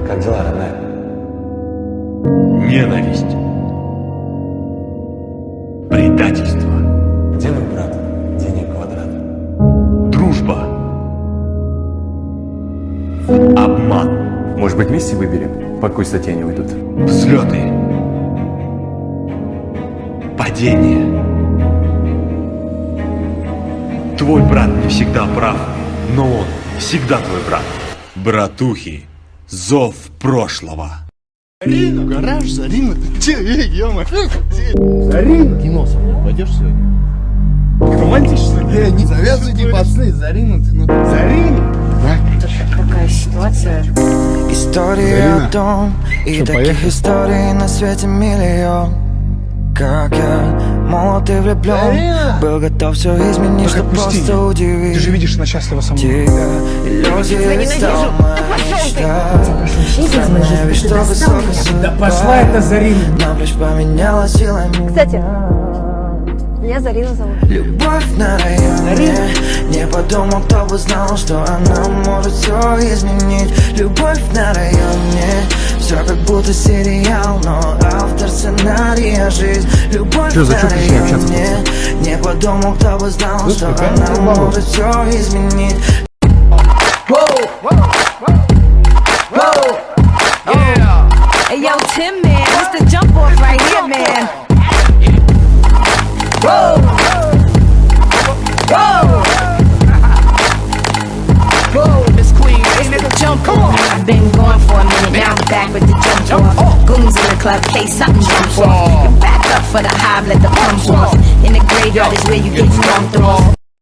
Как дела, родная? Ненависть. Предательство. Где мой брат? Денег квадрат. Дружба. Обман. Может быть, вместе выберем, по какой статье они уйдут? Взлеты. Падение. Твой брат не всегда прав, но он всегда твой брат. Братухи. Зов прошлого. Зарина, гараж, Зарина, ты че, ё-моё, Зарина, кино со мной пойдешь сегодня? Романтично? Не завязывайте, пацаны, Зарина, ты, Зарина! Такая ситуация. Истории о том, и таких историй на свете миллион. Как я, молод и влюблен, был готов все изменить, чтобы просто удивить. Ты же видишь, она счастлива со мной. Тебя иллюзия стала моя мечта. Странная вещь, что высокая судьба. Да пошла это Зарина! Напрочь поменяла силами. Кстати, меня Зарина зовут. Любовь на районе. Не подумал, кто бы знал, что она может все изменить. Любовь на районе. Все как будто сериал, но автор сценария жизнь. Любовь на районе. Не подумал, кто бы знал, что она может все изменить. Hey yo, Tim man, it's the jump off right here, man. Whoa, whoa, whoa, Miss Queen, it's the jump off. I've been going for a minute, now I'm back with the jump off. Goons in the club, case something jump off. Get back up for the hive, let the pump off. In the graveyard is where you get thumped off.